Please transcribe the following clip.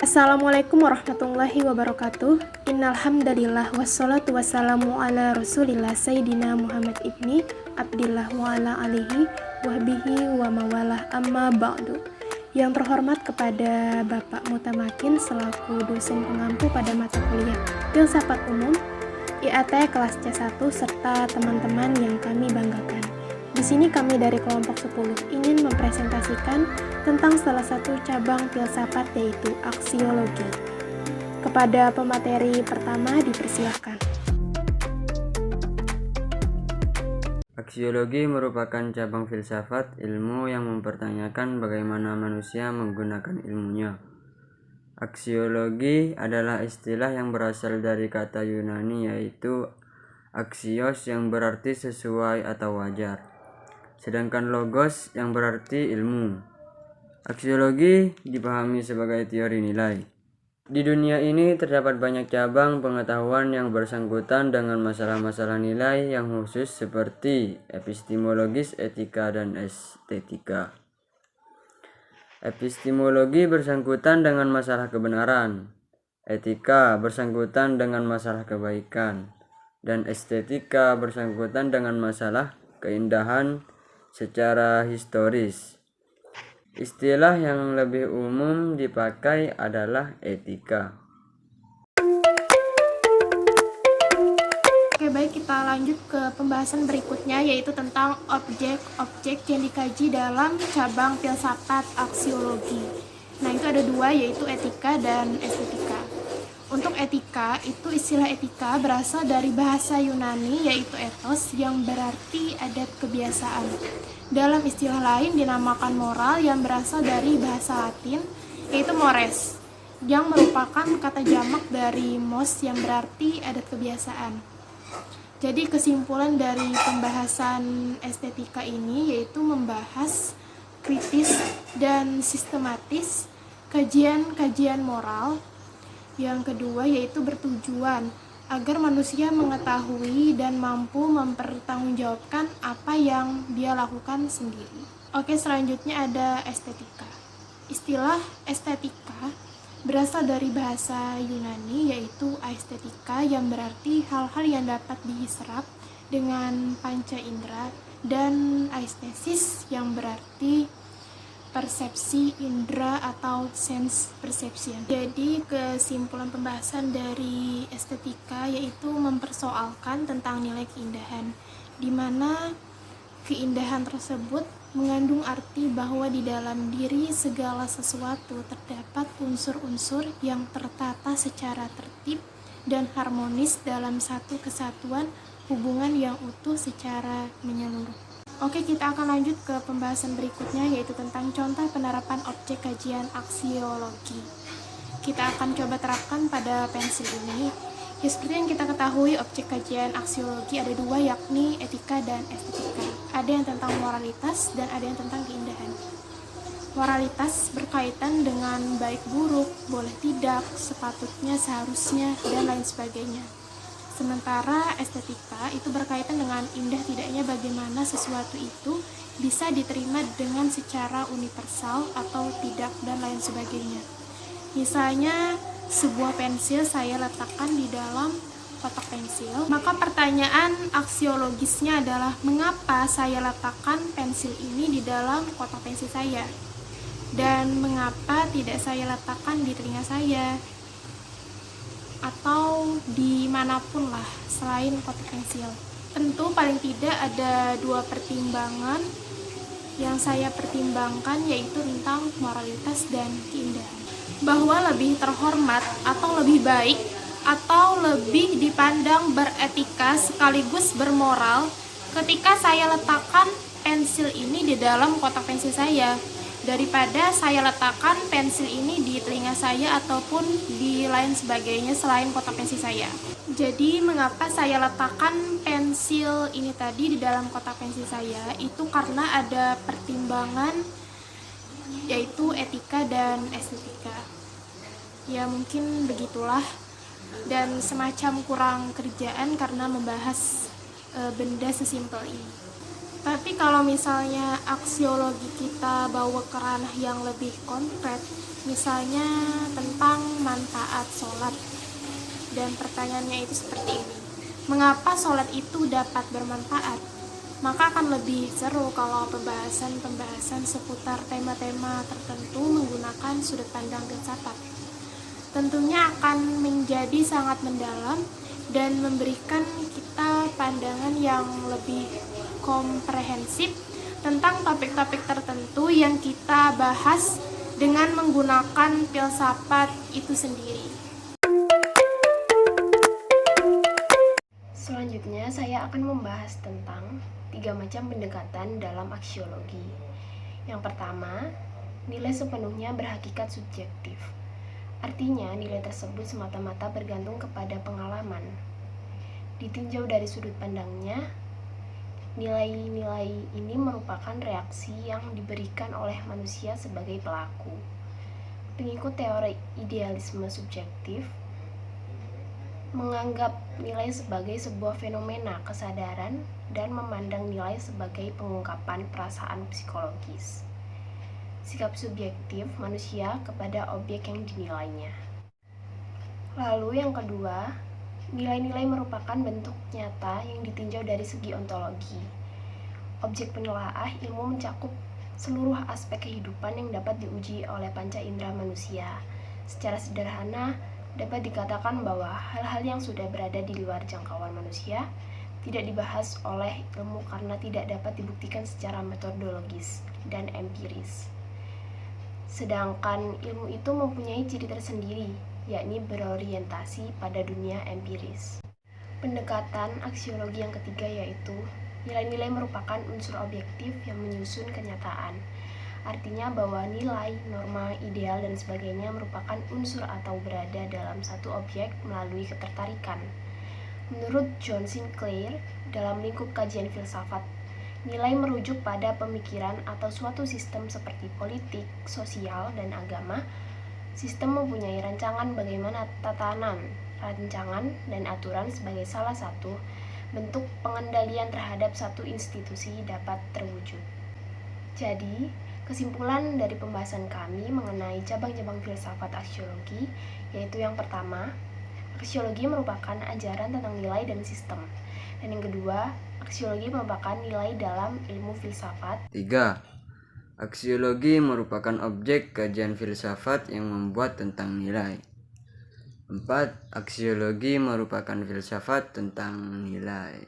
Assalamualaikum warahmatullahi wabarakatuh. Innal hamdalillah wassalatu wassalamu ala Rasulillah Sayyidina Muhammad ibni Abdillah wa ala alihi wahbihi wa mawalah amma ba'du. Yang terhormat kepada Bapak Mutamakin selaku dosen pengampu pada mata kuliah Filsafat Umum IAT kelas C1 serta teman-teman yang kami banggakan. Di sini kami dari kelompok 10 ingin mempresentasikan tentang salah satu cabang filsafat yaitu aksiologi. Kepada pemateri pertama dipersilahkan. Aksiologi merupakan cabang filsafat ilmu yang mempertanyakan bagaimana manusia menggunakan ilmunya. Aksiologi adalah istilah yang berasal dari kata Yunani yaitu aksios yang berarti sesuai atau wajar, sedangkan logos yang berarti ilmu. Aksiologi dipahami sebagai teori nilai. Di dunia ini terdapat banyak cabang pengetahuan yang bersangkutan dengan masalah-masalah nilai yang khusus seperti epistemologis, etika, dan estetika. Epistemologi bersangkutan dengan masalah kebenaran, etika bersangkutan dengan masalah kebaikan, dan estetika bersangkutan dengan masalah keindahan secara historis. Istilah yang lebih umum dipakai adalah etika. Oke, baik, kita lanjut ke pembahasan berikutnya yaitu tentang objek-objek yang dikaji dalam cabang filsafat aksiologi. Nah, itu ada dua yaitu etika dan estetika. Untuk etika, itu istilah etika berasal dari bahasa Yunani yaitu ethos yang berarti adat kebiasaan. Dalam istilah lain dinamakan moral yang berasal dari bahasa Latin yaitu mores, yang merupakan kata jamak dari mos yang berarti adat kebiasaan. Jadi kesimpulan dari pembahasan estetika ini yaitu membahas kritis dan sistematis kajian-kajian moral. Yang kedua yaitu bertujuan agar manusia mengetahui dan mampu mempertanggungjawabkan apa yang dia lakukan sendiri. Oke, selanjutnya ada estetika. Istilah estetika berasal dari bahasa Yunani yaitu aesthetika yang berarti hal-hal yang dapat diserap dengan panca indera, dan aesthesis yang berarti persepsi indera atau sense perception. Jadi kesimpulan pembahasan dari estetika yaitu mempersoalkan tentang nilai keindahan, di mana keindahan tersebut mengandung arti bahwa di dalam diri segala sesuatu terdapat unsur-unsur yang tertata secara tertib dan harmonis dalam satu kesatuan hubungan yang utuh secara menyeluruh. Oke, kita akan lanjut ke pembahasan berikutnya yaitu tentang contoh penerapan objek kajian aksiologi. Kita akan coba terapkan pada pensil ini. Ya, seperti yang kita ketahui, objek kajian aksiologi ada dua, yakni etika dan estetika. Ada yang tentang moralitas dan ada yang tentang keindahan. Moralitas berkaitan dengan baik buruk, boleh tidak, sepatutnya, seharusnya, dan lain sebagainya. Sementara estetika itu berkaitan dengan indah tidaknya bagaimana sesuatu itu bisa diterima dengan secara universal atau tidak, dan lain sebagainya. Misalnya sebuah pensil saya letakkan di dalam kotak pensil, maka pertanyaan aksiologisnya adalah mengapa saya letakkan pensil ini di dalam kotak pensil saya dan mengapa tidak saya letakkan di telinga saya atau dimanapun lah selain kotak pensil. Tentu paling tidak ada dua pertimbangan yang saya pertimbangkan yaitu tentang moralitas dan keindahan, bahwa lebih terhormat atau lebih baik atau lebih dipandang beretika sekaligus bermoral ketika saya letakkan pensil ini di dalam kotak pensil saya daripada saya letakkan pensil ini di telinga saya ataupun di lain sebagainya selain kotak pensil saya. Jadi mengapa saya letakkan pensil ini tadi di dalam kotak pensil saya itu karena ada pertimbangan yaitu etika dan estetika. Ya mungkin begitulah, dan semacam kurang kerjaan karena membahas benda sesimpel ini. Tapi kalau misalnya aksiologi kita bawa ke ranah yang lebih konkret, Misalnya tentang manfaat sholat. Dan pertanyaannya itu seperti ini. Mengapa sholat itu dapat bermanfaat? Maka akan lebih seru kalau pembahasan seputar tema-tema tertentu menggunakan sudut pandang filsafat. Tentunya akan menjadi sangat mendalam dan memberikan kita pandangan yang lebih komprehensif tentang topik-topik tertentu yang kita bahas dengan menggunakan filsafat itu sendiri. Selanjutnya, saya akan membahas tentang 3 macam pendekatan dalam aksiologi. Yang pertama, nilai sepenuhnya berhakikat subjektif. Artinya, nilai tersebut semata-mata bergantung kepada pengalaman. Ditinjau dari sudut pandangnya, nilai-nilai ini merupakan reaksi yang diberikan oleh manusia sebagai pelaku. Pengikut teori idealisme subjektif menganggap nilai sebagai sebuah fenomena kesadaran dan memandang nilai sebagai pengungkapan perasaan psikologis. Sikap subjektif manusia kepada objek yang dinilainya. Lalu yang kedua, nilai-nilai merupakan bentuk nyata yang ditinjau dari segi ontologi. Objek penelaah ilmu mencakup seluruh aspek kehidupan yang dapat diuji oleh panca indera manusia. Secara sederhana, dapat dikatakan bahwa hal-hal yang sudah berada di luar jangkauan manusia tidak dibahas oleh ilmu karena tidak dapat dibuktikan secara metodologis dan empiris. Sedangkan ilmu itu mempunyai ciri tersendiri, yakni berorientasi pada dunia empiris. Pendekatan aksiologi yang ketiga yaitu nilai-nilai merupakan unsur objektif yang menyusun kenyataan. Artinya bahwa nilai, norma, ideal, dan sebagainya merupakan unsur atau berada dalam satu objek melalui ketertarikan. Menurut John Sinclair, dalam lingkup kajian filsafat, nilai merujuk pada pemikiran atau suatu sistem seperti politik, sosial, dan agama. Sistem mempunyai rancangan bagaimana tatanan, rancangan, dan aturan sebagai salah satu bentuk pengendalian terhadap satu institusi dapat terwujud. Jadi, kesimpulan dari pembahasan kami mengenai cabang-cabang filsafat aksiologi yaitu yang pertama, aksiologi merupakan ajaran tentang nilai dan sistem. Dan yang kedua, aksiologi merupakan nilai dalam ilmu filsafat. 3. Aksiologi merupakan objek kajian filsafat yang membuat tentang nilai. 4. Aksiologi merupakan filsafat tentang nilai.